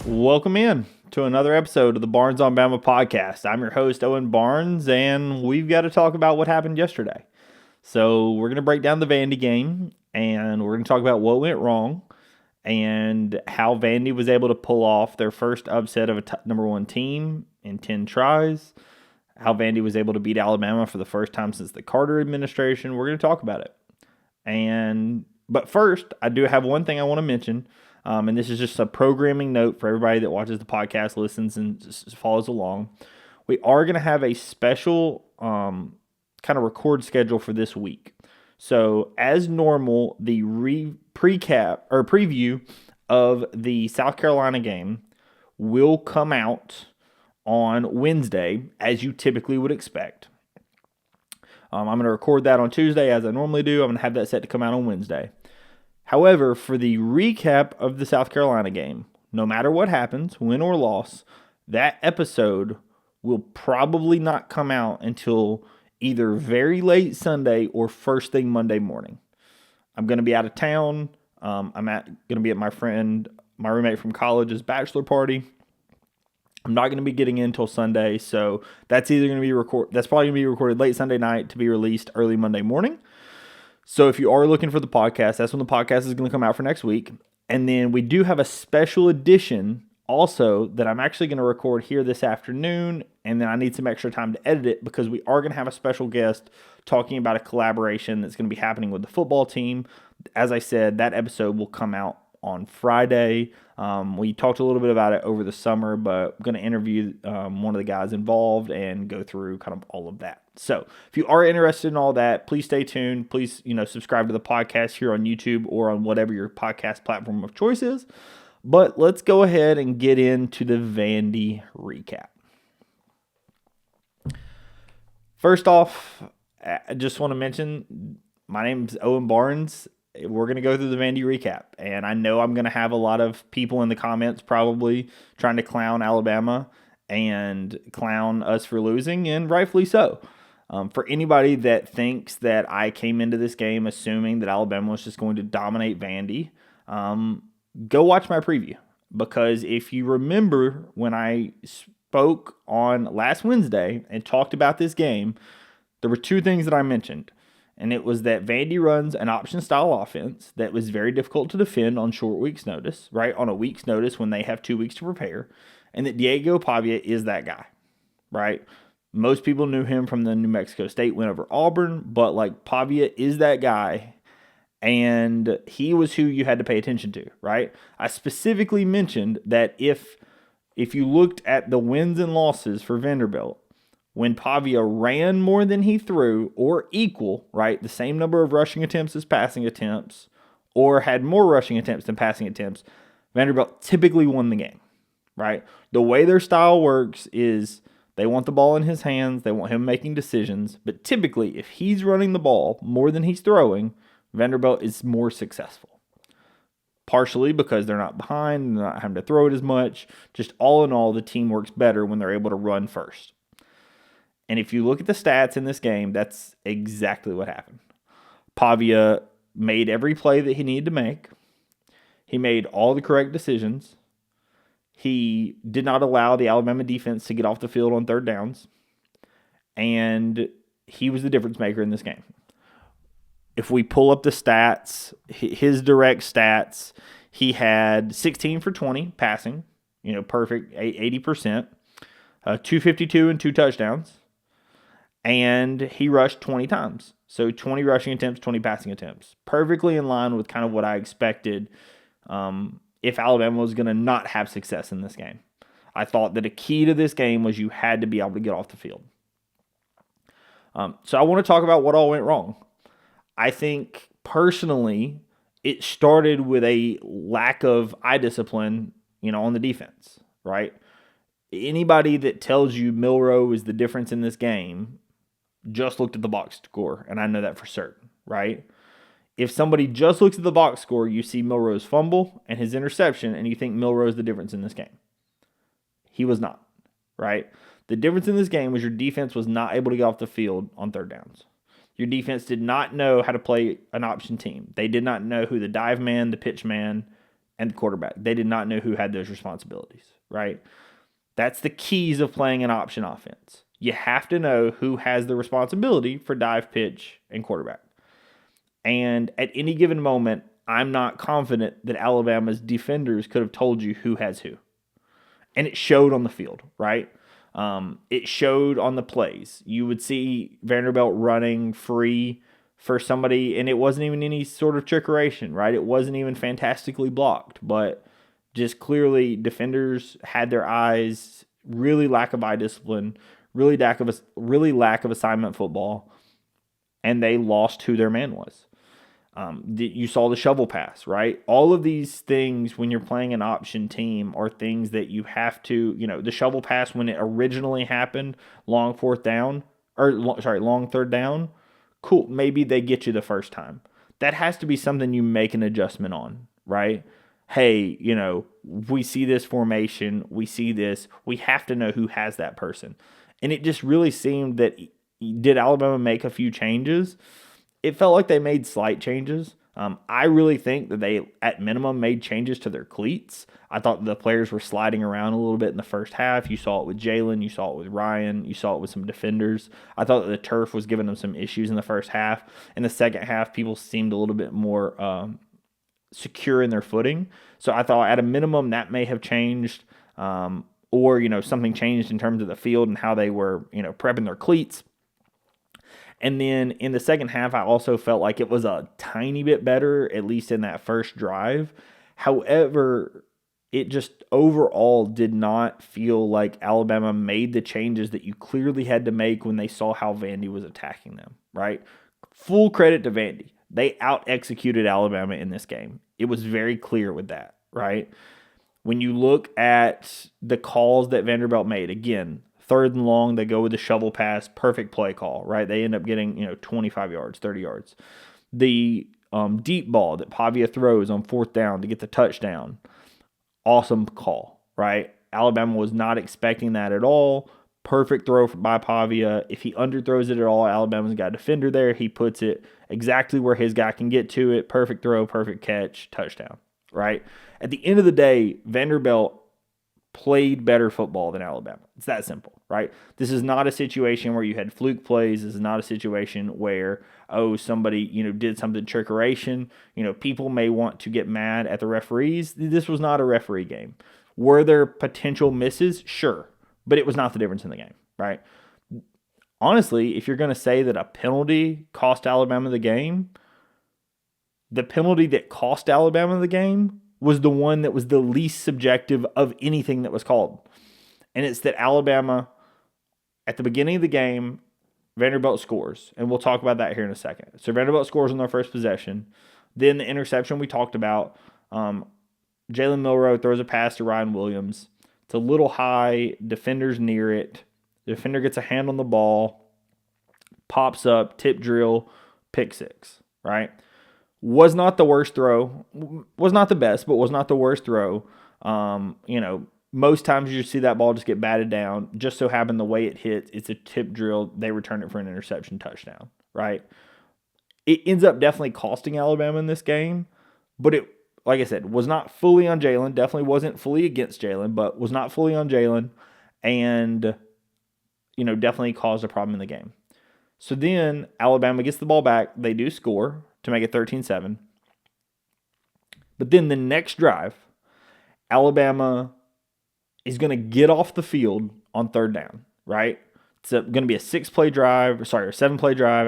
Welcome in to another episode of the Barnes on Bama podcast. I'm your host, Owen Barnes, and we've got to talk about what happened yesterday. So we're going to break down the Vandy game, and we're going to talk about what went wrong and how Vandy was able to pull off their first upset of a number one team in 10 tries, how Vandy was able to beat Alabama for the first time since the Carter administration. We're going to talk about it. But first, I do have one thing I want to mention. And this is just a programming note for everybody that watches the podcast, listens, and just follows along. We are going to have a special kind of record schedule for this week. So, as normal, the preview of the South Carolina game will come out on Wednesday, as you typically would expect. I'm going to record that on Tuesday, as I normally do. I'm going to have that set to come out on Wednesday. However, for the recap of the South Carolina game, no matter what happens, win or loss, that episode will probably not come out until either very late Sunday or first thing Monday morning. I'm going to be out of town. I'm going to be at my roommate from college's bachelor party. I'm not going to be getting in until Sunday, so that's either going to be that's probably going to be recorded late Sunday night to be released early Monday morning. So if you are looking for the podcast, that's when the podcast is going to come out for next week. And then we do have a special edition also that I'm actually going to record here this afternoon. And then I need some extra time to edit it because we are going to have a special guest talking about a collaboration that's going to be happening with the football team. As I said, that episode will come out on Friday. We talked a little bit about it over the summer, but I'm going to interview one of the guys involved and go through kind of all of that. So if you are interested in all that, please stay tuned. Please, subscribe to the podcast here on YouTube or on whatever your podcast platform of choice is. But let's go ahead and get into the Vandy recap. First off, I just want to mention my name's Owen Barnes. We're going to go through the Vandy recap, and I know I'm going to have a lot of people in the comments probably trying to clown Alabama and clown us for losing, and rightfully so. For anybody that thinks that I came into this game assuming that Alabama was just going to dominate Vandy, go watch my preview, because if you remember when I spoke on last Wednesday and talked about this game, there were two things that I mentioned. And it was that Vandy runs an option-style offense that was very difficult to defend on short week's notice, right? On a week's notice when they have 2 weeks to prepare. And that Diego Pavia is that guy, right? Most people knew him from the New Mexico State win over Auburn, but Pavia is that guy. And he was who you had to pay attention to, right? I specifically mentioned that if you looked at the wins and losses for Vanderbilt, when Pavia ran more than he threw, or equal, right, the same number of rushing attempts as passing attempts, or had more rushing attempts than passing attempts, Vanderbilt typically won the game, right? The way their style works is they want the ball in his hands, they want him making decisions, but typically if he's running the ball more than he's throwing, Vanderbilt is more successful. Partially because they're not behind, they're not having to throw it as much. Just all in all, the team works better when they're able to run first. And if you look at the stats in this game, that's exactly what happened. Pavia made every play that he needed to make. He made all the correct decisions. He did not allow the Alabama defense to get off the field on third downs. And he was the difference maker in this game. If we pull up the stats, his direct stats, he had 16 for 20 passing, perfect, 80%, 252 and 2 touchdowns. And he rushed 20 times. So 20 rushing attempts, 20 passing attempts. Perfectly in line with kind of what I expected if Alabama was going to not have success in this game. I thought that a key to this game was you had to be able to get off the field. So I want to talk about what all went wrong. I think personally it started with a lack of eye discipline, on the defense, right? Anybody that tells you Milroe is the difference in this game just looked at the box score, and I know that for certain, right? If somebody just looks at the box score, you see Milroe's fumble and his interception, and you think Milroe is the difference in this game. He was not, right? The difference in this game was your defense was not able to get off the field on third downs. Your defense did not know how to play an option team. They did not know who the dive man, the pitch man, and the quarterback. They did not know who had those responsibilities, right? That's the keys of playing an option offense. You have to know who has the responsibility for dive, pitch, and quarterback. And at any given moment, I'm not confident that Alabama's defenders could have told you who has who. And it showed on the field, right? It showed on the plays. You would see Vanderbilt running free for somebody, and it wasn't even any sort of trickeration, right? It wasn't even fantastically blocked, but just clearly defenders had their eyes, really lack of eye discipline, really lack of assignment football, and they lost who their man was. You saw the shovel pass, right? All of these things when you're playing an option team are things that you have to, the shovel pass when it originally happened, long third down, cool, maybe they get you the first time. That has to be something you make an adjustment on, right? Hey, we see this formation, we see this, we have to know who has that person. And it just really seemed that, did Alabama make a few changes? It felt like they made slight changes. I really think that they, at minimum, made changes to their cleats. I thought the players were sliding around a little bit in the first half. You saw it with Jalen. You saw it with Ryan. You saw it with some defenders. I thought that the turf was giving them some issues in the first half. In the second half, people seemed a little bit more secure in their footing. So I thought at a minimum that may have changed, or something changed in terms of the field and how they were prepping their cleats. And then in the second half, I also felt like it was a tiny bit better, at least in that first drive. However, it just overall did not feel like Alabama made the changes that you clearly had to make when they saw how Vandy was attacking them, right? Full credit to Vandy. They out-executed Alabama in this game. It was very clear with that, right? When you look at the calls that Vanderbilt made, again, 3rd and long, they go with the shovel pass, perfect play call, right? They end up getting 25 yards, 30 yards. The deep ball that Pavia throws on 4th down to get the touchdown, awesome call, right? Alabama was not expecting that at all. Perfect throw by Pavia. If he underthrows it at all, Alabama's got a defender there. He puts it exactly where his guy can get to it. Perfect throw, perfect catch, touchdown, right? At the end of the day, Vanderbilt played better football than Alabama. It's that simple, right? This is not a situation where you had fluke plays. This is not a situation where, somebody, did something trickeration. People may want to get mad at the referees. This was not a referee game. Were there potential misses? Sure. But it was not the difference in the game, right? Honestly, if you're going to say that a penalty cost Alabama the game, the penalty that cost Alabama the game was the one that was the least subjective of anything that was called. And it's that Alabama, at the beginning of the game, Vanderbilt scores. And we'll talk about that here in a second. So Vanderbilt scores on their first possession. Then the interception we talked about. Jalen Milroe throws a pass to Ryan Williams. It's a little high. Defender's near it. The defender gets a hand on the ball. Pops up. Tip drill. Pick six. Right? Was not the worst throw. Was not the best, but was not the worst throw. Most times you see that ball just get batted down. Just so happened the way it hit, it's a tip drill. They return it for an interception touchdown, right? It ends up definitely costing Alabama in this game, but it, like I said, was not fully on Jalen. Definitely wasn't fully against Jalen, but was not fully on Jalen, and definitely caused a problem in the game. So then Alabama gets the ball back. They do score to make it 13-7. But then the next drive, Alabama is going to get off the field on 3rd down, right? It's going to be a 7-play drive.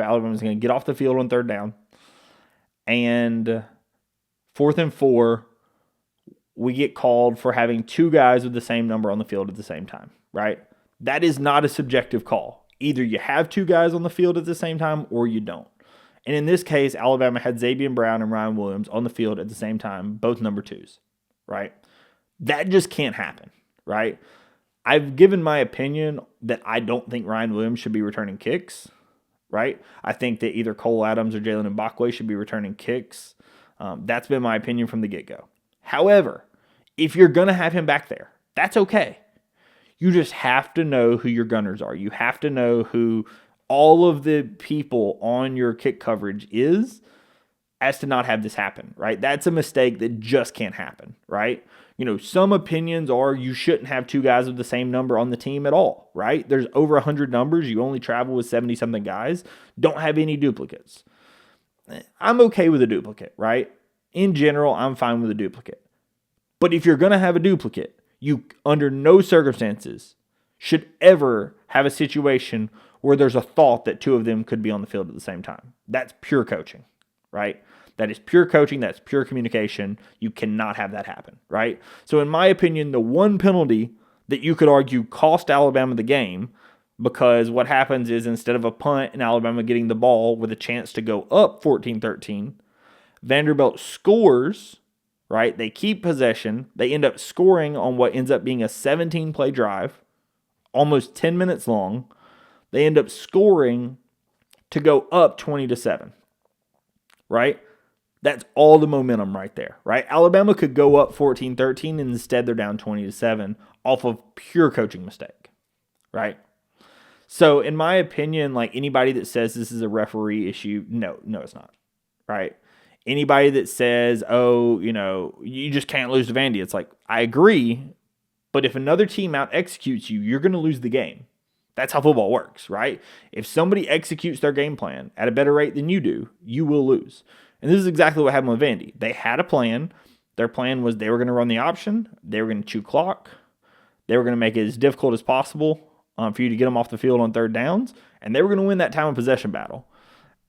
Alabama's going to get off the field on 3rd down. And 4th and 4, we get called for having 2 guys with the same number on the field at the same time, right? That is not a subjective call. Either you have 2 guys on the field at the same time or you don't. And in this case, Alabama had Xavier Brown and Ryan Williams on the field at the same time, both number 2s, right? That just can't happen, right? I've given my opinion that I don't think Ryan Williams should be returning kicks, right? I think that either Cole Adams or Jalen Mbakwe should be returning kicks. That's been my opinion from the get-go. However, if you're going to have him back there, that's okay. You just have to know who your gunners are. You have to know who all of the people on your kick coverage is. as to not have this happen, right? That's a mistake that just can't happen, right? Some opinions are you shouldn't have two guys with the same number on the team at all, right? There's over 100 numbers. You only travel with 70-something guys. Don't have any duplicates. I'm okay with a duplicate, right? In general, I'm fine with a duplicate. But if you're going to have a duplicate, you, under no circumstances, should ever have a situation where there's a thought that two of them could be on the field at the same time. That's pure coaching, right? That is pure coaching. That's pure communication. You cannot have that happen, right? So in my opinion, the one penalty that you could argue cost Alabama the game, because what happens is instead of a punt and Alabama getting the ball with a chance to go up 14-13, Vanderbilt scores, right? They keep possession. They end up scoring on what ends up being a 17-play drive, almost 10 minutes long. They end up scoring to go up 20-7, right? That's all the momentum right there, right? Alabama could go up 14-13 and instead they're down 20-7 off of pure coaching mistake, right? So in my opinion, like anybody that says this is a referee issue, no, it's not, right? Anybody that says, oh, you just can't lose to Vandy, it's like, I agree, but if another team out executes you, you're going to lose the game. That's how football works, right? If somebody executes their game plan at a better rate than you do, you will lose. And this is exactly what happened with Vandy. They had a plan. Their plan was they were going to run the option. They were going to chew clock. They were going to make it as difficult as possible for you to get them off the field on third downs. And they were going to win that time of possession battle.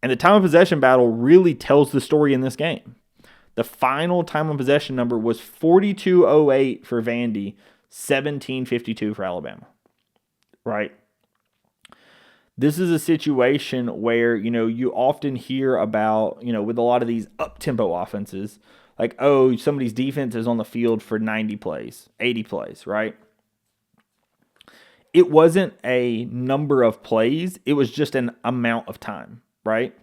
And the time of possession battle really tells the story in this game. The final time of possession number was 42:08 for Vandy, 17:52 for Alabama, right? This is a situation where, you often hear about, with a lot of these up-tempo offenses, like, oh, somebody's defense is on the field for 90 plays, 80 plays, right? It wasn't a number of plays. It was just an amount of time, right?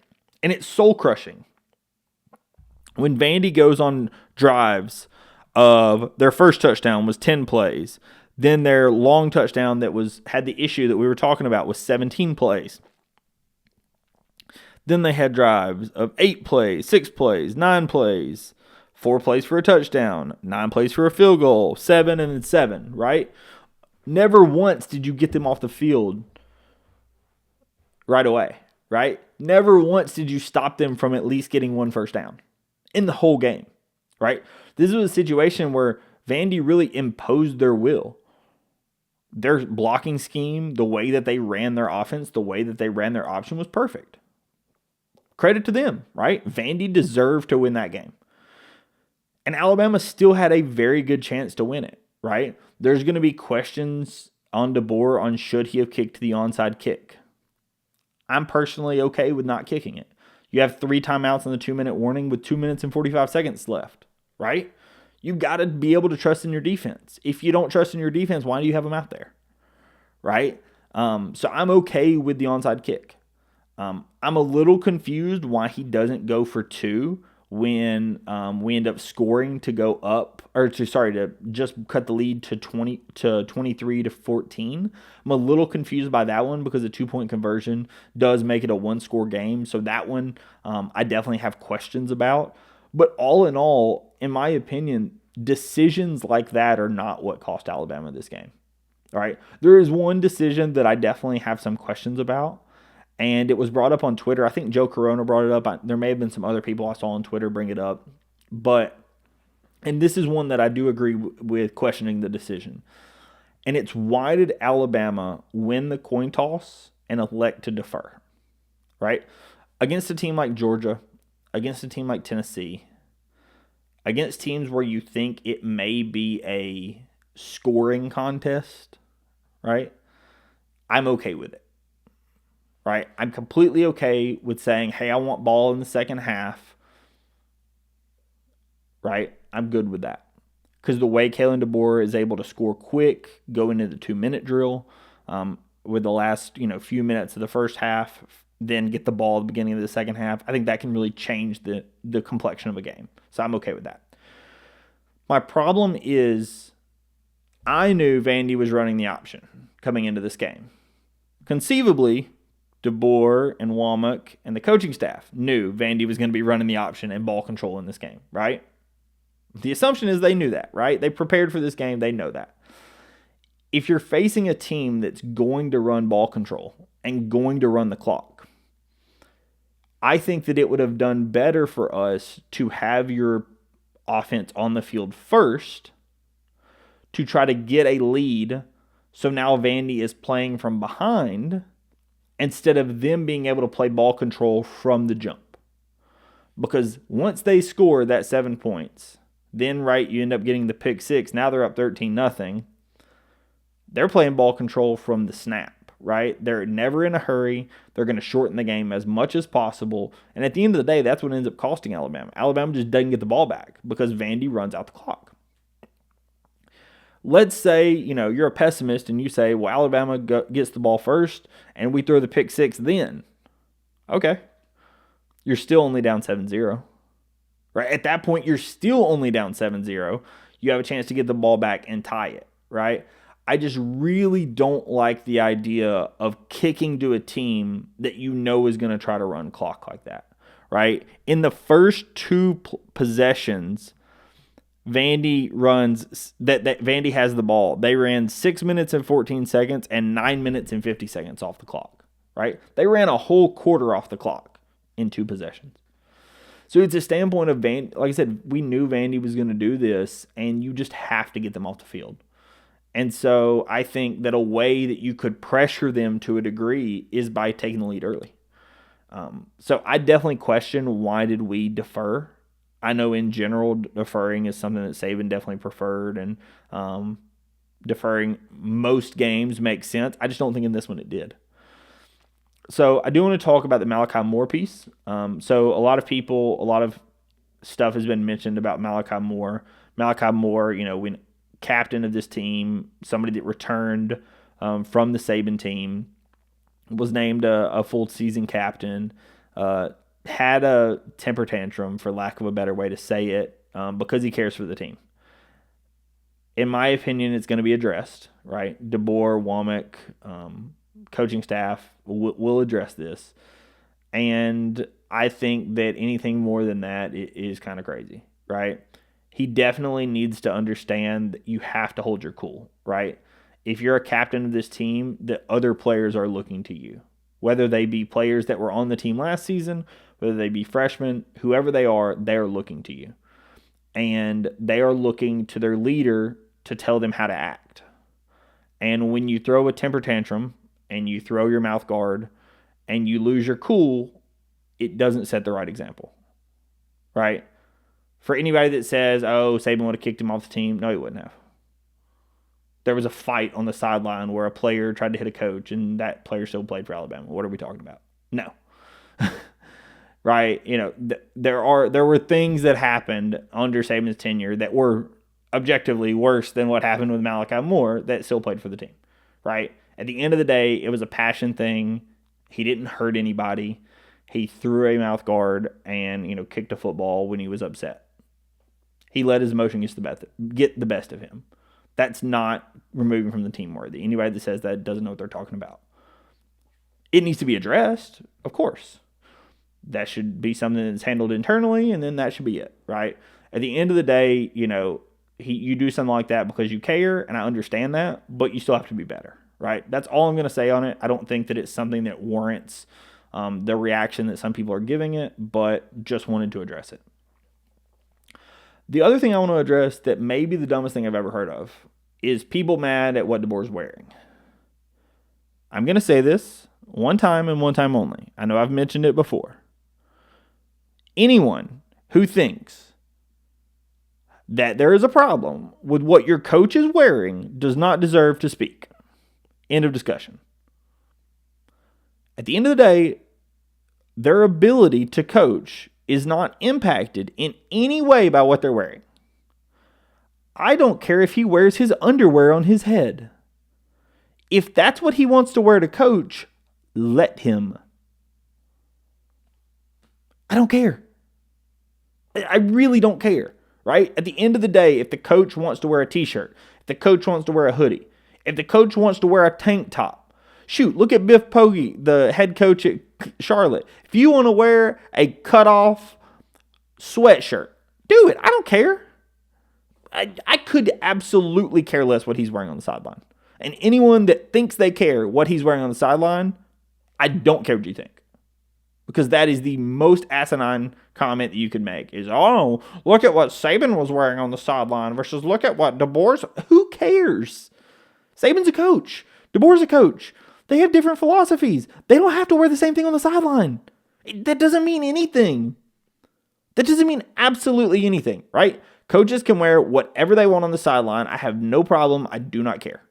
And it's soul-crushing. When Vandy goes on drives of their first touchdown was 10 plays, then their long touchdown that had the issue that we were talking about was 17 plays. Then they had drives of 8 plays, 6 plays, 9 plays, 4 plays for a touchdown, 9 plays for a field goal, 7 and then 7, right? Never once did you get them off the field right away, right? Never once did you stop them from at least getting one first down in the whole game, right? This was a situation where Vandy really imposed their will. Their blocking scheme, the way that they ran their offense, the way that they ran their option was perfect. Credit to them, right? Vandy deserved to win that game. And Alabama still had a very good chance to win it, right? There's going to be questions on DeBoer on should he have kicked the onside kick. I'm personally okay with not kicking it. You have 3 timeouts on the 2-minute warning with 2 minutes and 45 seconds left, right? You've got to be able to trust in your defense. If you don't trust in your defense, why do you have them out there? Right? So I'm okay with the onside kick. I'm a little confused why he doesn't go for 2 when we end up scoring to go up, to just cut the lead to 23-14. I'm a little confused by that one because the 2-point conversion does make it a 1-score game. So that one I definitely have questions about. But all in all, in my opinion, decisions like that are not what cost Alabama this game. All right. There is one decision that I definitely have some questions about, and it was brought up on Twitter. I think Joe Corona brought it up. There may have been some other people I saw on Twitter bring it up. And this is one that I do agree with questioning the decision. And it's, why did Alabama win the coin toss and elect to defer? Right? Against a team like Georgia, against a team like Tennessee, against teams where you think it may be a scoring contest, right? I'm okay with it, right? I'm completely okay with saying, hey, I want ball in the second half, right? I'm good with that. Because the way Kalen DeBoer is able to score quick, go into the 2-minute drill with the last few minutes of the first half, then get the ball at the beginning of the second half, I think that can really change the complexion of a game. So I'm okay with that. My problem is I knew Vandy was running the option coming into this game. Conceivably, DeBoer and Womack and the coaching staff knew Vandy was going to be running the option and ball control in this game, right? The assumption is they knew that, right? They prepared for this game. They know that. If you're facing a team that's going to run ball control and going to run the clock, I think that it would have done better for us to have your offense on the field first to try to get a lead. So now Vandy is playing from behind instead of them being able to play ball control from the jump. Because once they score that 7 points, then, right, you end up getting the pick six. Now they're up 13-0. They're playing ball control from the snap, right? They're never in a hurry. They're going to shorten the game as much as possible. And at the end of the day, that's what ends up costing Alabama. Alabama just doesn't get the ball back because Vandy runs out the clock. Let's say, you're a pessimist and you say, well, Alabama gets the ball first and we throw the pick six then. Okay. You're still only down 7-0. Right? At that point, you're still only down 7-0. You have a chance to get the ball back and tie it, right? I just really don't like the idea of kicking to a team that you know is going to try to run clock like that, right? In the first two possessions, Vandy runs that Vandy has the ball. They ran 6 minutes and 14 seconds and 9 minutes and 50 seconds off the clock, right? They ran a whole quarter off the clock in two possessions. So it's a standpoint of Vandy. Like I said, we knew Vandy was going to do this, and you just have to get them off the field. And so I think that a way that you could pressure them to a degree is by taking the lead early. So I definitely question, why did we defer? I know in general deferring is something that Saban definitely preferred, and deferring most games makes sense. I just don't think in this one it did. So I do want to talk about the Malachi Moore piece. So a lot of stuff has been mentioned about Malachi Moore. Malachi Moore, when captain of this team, somebody that returned from the Saban team, was named a full season captain, had a temper tantrum, for lack of a better way to say it, because he cares for the team. In my opinion, it's going to be addressed, right? DeBoer, Womack, coaching staff will address this. And I think that anything more than that is kind of crazy, right? He definitely needs to understand that you have to hold your cool, right? If you're a captain of this team, the other players are looking to you. Whether they be players that were on the team last season, whether they be freshmen, whoever they are looking to you. And they are looking to their leader to tell them how to act. And when you throw a temper tantrum and you throw your mouth guard and you lose your cool, it doesn't set the right example, right? For anybody that says, oh, Saban would have kicked him off the team, no, he wouldn't have. There was a fight on the sideline where a player tried to hit a coach and that player still played for Alabama. What are we talking about? No. Right? There were things that happened under Saban's tenure that were objectively worse than what happened with Malachi Moore that still played for the team, right? At the end of the day, it was a passion thing. He didn't hurt anybody. He threw a mouth guard and, kicked a football when he was upset. He let his emotion get the best of him. That's not removing from the team worthy. Anybody that says that doesn't know what they're talking about. It needs to be addressed, of course. That should be something that's handled internally, and then that should be it, right? At the end of the day, you do something like that because you care, and I understand that, but you still have to be better, right? That's all I'm going to say on it. I don't think that it's something that warrants the reaction that some people are giving it, but just wanted to address it. The other thing I want to address that may be the dumbest thing I've ever heard of is people mad at what DeBoer's wearing. I'm going to say this one time and one time only. I know I've mentioned it before. Anyone who thinks that there is a problem with what your coach is wearing does not deserve to speak. End of discussion. At the end of the day, their ability to coach is not impacted in any way by what they're wearing. I don't care if he wears his underwear on his head. If that's what he wants to wear to coach, let him. I don't care. I really don't care, right? At the end of the day, if the coach wants to wear a t-shirt, if the coach wants to wear a hoodie, if the coach wants to wear a tank top, Shoot, look at Biff Poggi, the head coach at Charlotte. If you want to wear a cutoff sweatshirt, do it. I don't care. I could absolutely care less what he's wearing on the sideline. And anyone that thinks they care what he's wearing on the sideline, I don't care what you think. Because that is the most asinine comment that you could make is, oh, look at what Saban was wearing on the sideline versus look at what DeBoer's. Who cares? Saban's a coach. DeBoer's a coach. They have different philosophies. They don't have to wear the same thing on the sideline. That doesn't mean anything. That doesn't mean absolutely anything, right? Coaches can wear whatever they want on the sideline. I have no problem. I do not care.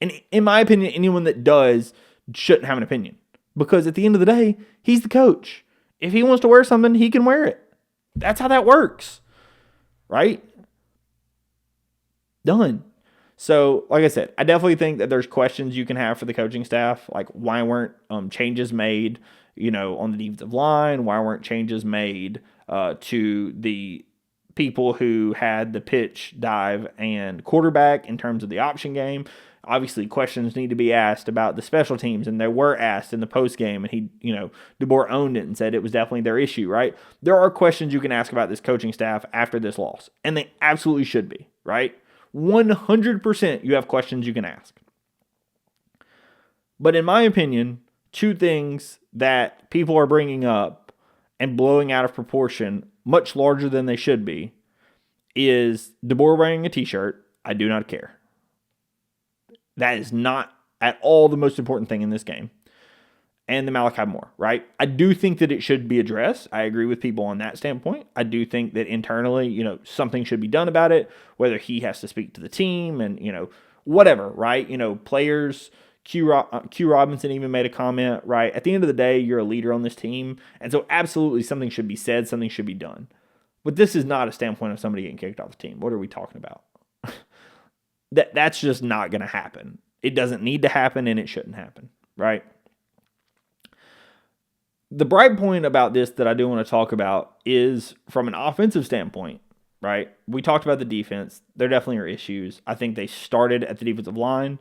And in my opinion, anyone that does shouldn't have an opinion. Because at the end of the day, he's the coach. If he wants to wear something, he can wear it. That's how that works. Right? Done. So, like I said, I definitely think that there's questions you can have for the coaching staff. Like, why weren't changes made, on the defensive line? Why weren't changes made to the people who had the pitch, dive, and quarterback in terms of the option game? Obviously, questions need to be asked about the special teams, and they were asked in the post game, and DeBoer owned it and said it was definitely their issue, right? There are questions you can ask about this coaching staff after this loss, and they absolutely should be, right? 100% you have questions you can ask. But in my opinion, two things that people are bringing up and blowing out of proportion, much larger than they should be, is DeBoer wearing a t-shirt. I do not care. That is not at all the most important thing in this game. And the Malachi Moore, right? I do think that it should be addressed. I agree with people on that standpoint. I do think that internally, something should be done about it, whether he has to speak to the team and, whatever, right? Players, Q Robinson even made a comment, right? At the end of the day, you're a leader on this team. And so absolutely something should be said, something should be done. But this is not a standpoint of somebody getting kicked off the team. What are we talking about? That's just not going to happen. It doesn't need to happen, and it shouldn't happen, right? The bright point about this that I do want to talk about is from an offensive standpoint, right? We talked about the defense. There definitely are issues. I think they started at the defensive line.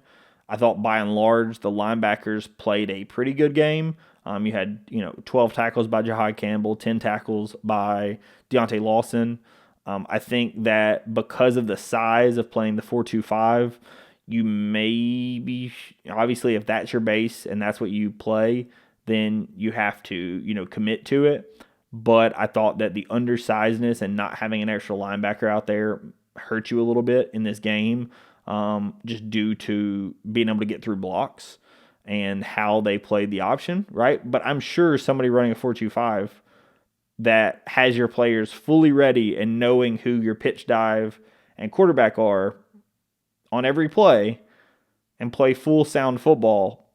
I thought by and large the linebackers played a pretty good game. You had 12 tackles by Jahai Campbell, 10 tackles by Deontay Lawson. I think that because of the size of playing the 4-2-5, you may be, obviously if that's your base and that's what you play, then you have to, commit to it. But I thought that the undersizedness and not having an extra linebacker out there hurt you a little bit in this game, just due to being able to get through blocks and how they played the option, right? But I'm sure somebody running a 4-2-5 that has your players fully ready and knowing who your pitch, dive, and quarterback are on every play and play full sound football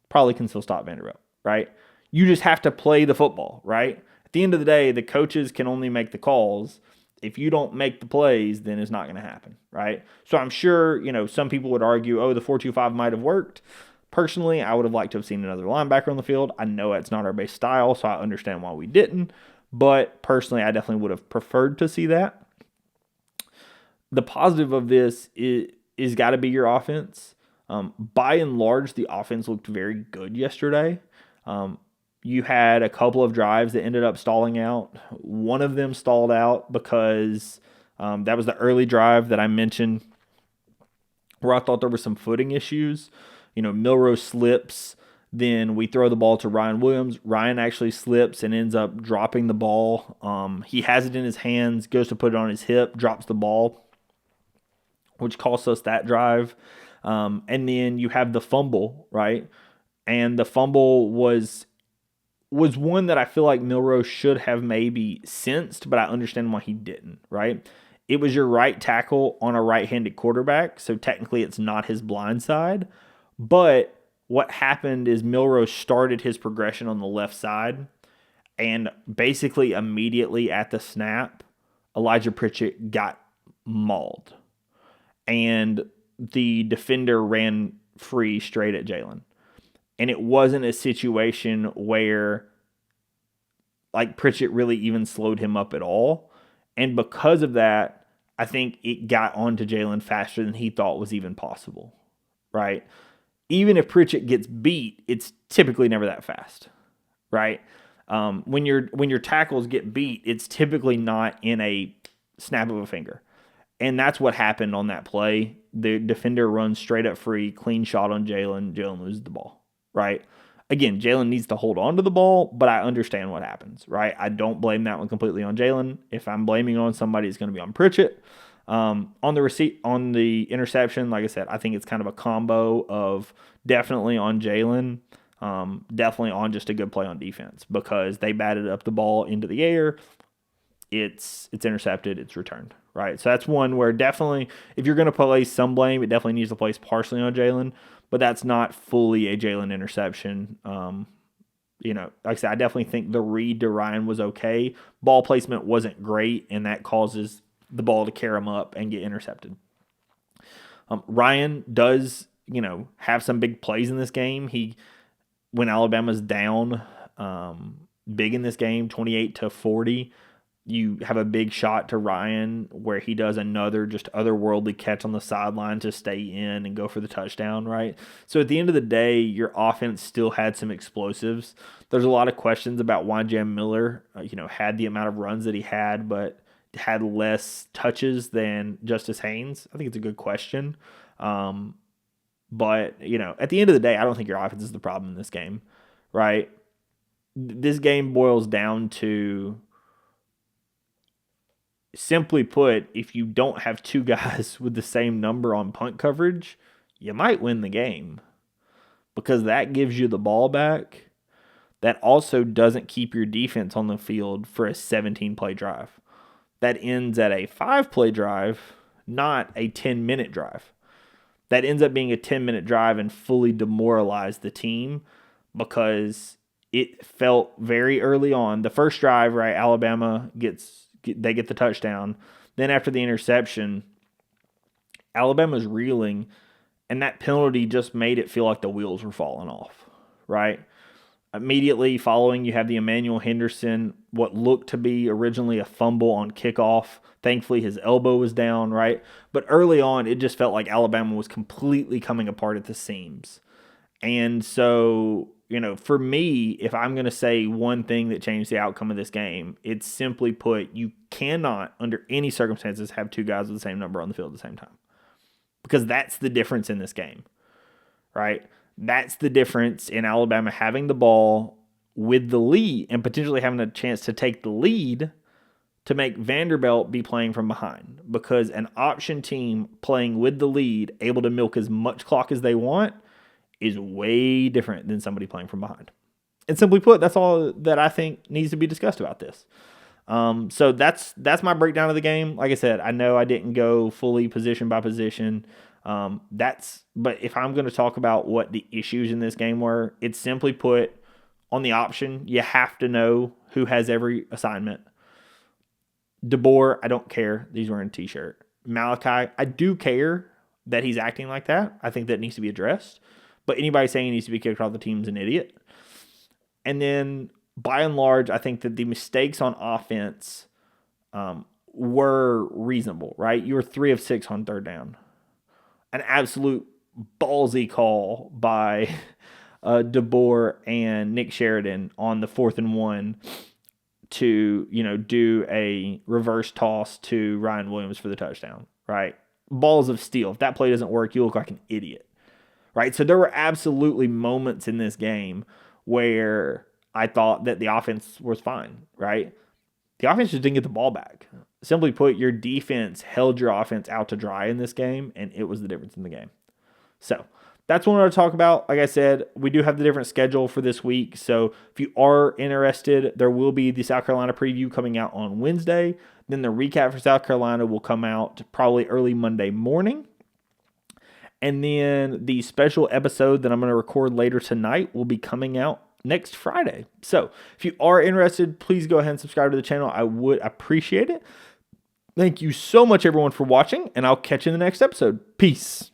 probably can still stop Vanderbilt, right? You just have to play the football, right? At the end of the day, the coaches can only make the calls. If you don't make the plays, then it's not going to happen, right? So I'm sure, some people would argue, the 4-2-5 might have worked. Personally, I would have liked to have seen another linebacker on the field. I know it's not our base style, so I understand why we didn't. But personally, I definitely would have preferred to see that. The positive of this is got to be your offense. By and large, the offense looked very good yesterday. You had a couple of drives that ended up stalling out. One of them stalled out because that was the early drive that I mentioned where I thought there were some footing issues. Milrose slips. Then we throw the ball to Ryan Williams. Ryan actually slips and ends up dropping the ball. He has it in his hands, goes to put it on his hip, drops the ball, which costs us that drive. And then you have the fumble, right? And the fumble was one that I feel like Milrose should have maybe sensed, but I understand why he didn't, right? It was your right tackle on a right-handed quarterback, so technically it's not his blind side. But what happened is Milrose started his progression on the left side, and basically immediately at the snap, Elijah Pritchett got mauled. And the defender ran free straight at Jalen. And it wasn't a situation where Pritchett really even slowed him up at all. And because of that, I think it got onto Jalen faster than he thought was even possible, right? even if Pritchett gets beat, it's typically never that fast, right? When your tackles get beat, it's typically not in a snap of a finger. And that's what happened on that play. The defender runs straight up free, clean shot on Jalen. Jalen loses the ball, right? Again, Jalen needs to hold on to the ball, but I understand what happens, right? I don't blame that one completely on Jalen. If I'm blaming on somebody, it's going to be on Pritchett. On the interception, like I said, I think it's kind of a combo of definitely on Jalen, definitely on just a good play on defense because they batted up the ball into the air. It's intercepted, it's returned, right? So that's one where definitely, if you're going to place some blame, it definitely needs to place partially on Jalen, but that's not fully a Jalen interception. Like I said, I definitely think the read to Ryan was okay. Ball placement wasn't great, and that causes the ball to carry him up and get intercepted. Ryan does, have some big plays in this game. When Alabama's down big in this game, 28-40, you have a big shot to Ryan where he does another just otherworldly catch on the sideline to stay in and go for the touchdown, right? So at the end of the day, your offense still had some explosives. There's a lot of questions about why Jam Miller, had the amount of runs that he had, but had less touches than Justice Haynes. I think it's a good question. But, at the end of the day, I don't think your offense is the problem in this game, right? This game boils down to, simply put, if you don't have two guys with the same number on punt coverage, you might win the game because that gives you the ball back. That also doesn't keep your defense on the field for a 17-play drive. That ends at a 5-play drive, not a 10-minute drive. That ends up being a 10-minute drive and fully demoralized the team because it felt very early on. The first drive, right, Alabama get the touchdown. Then after the interception, Alabama's reeling, and that penalty just made it feel like the wheels were falling off, right? Immediately following, you have the Emmanuel Henderson, what looked to be originally a fumble on kickoff. Thankfully, his elbow was down, right? But early on, it just felt like Alabama was completely coming apart at the seams. And so, for me, if I'm going to say one thing that changed the outcome of this game, it's simply put, you cannot, under any circumstances, have two guys with the same number on the field at the same time. Because that's the difference in this game, right? That's the difference in Alabama having the ball with the lead and potentially having a chance to take the lead to make Vanderbilt be playing from behind. Because an option team playing with the lead, able to milk as much clock as they want, is way different than somebody playing from behind. And simply put, that's all that I think needs to be discussed about this. So that's my breakdown of the game. Like I said, I know I didn't go fully position by position. But if I'm going to talk about what the issues in this game were, it's simply put, on the option, you have to know who has every assignment. DeBoer, I don't care that he's wearing a t-shirt. Malachi, I do care that he's acting like that. I think that needs to be addressed. But anybody saying he needs to be kicked off the team is an idiot. And then, by and large, I think that the mistakes on offense were reasonable, right? You were 3 of 6 on third down. An absolute ballsy call by DeBoer and Nick Sheridan on the 4th and 1 to, do a reverse toss to Ryan Williams for the touchdown, right? Balls of steel. If that play doesn't work, you look like an idiot, right? So there were absolutely moments in this game where I thought that the offense was fine, right? The offense just didn't get the ball back. Simply put, your defense held your offense out to dry in this game, and it was the difference in the game. So that's what I want to talk about. Like I said, we do have the different schedule for this week. So if you are interested, there will be the South Carolina preview coming out on Wednesday. Then the recap for South Carolina will come out probably early Monday morning. And then the special episode that I'm going to record later tonight will be coming out next Friday. So if you are interested, please go ahead and subscribe to the channel. I would appreciate it. Thank you so much, everyone, for watching, and I'll catch you in the next episode. Peace.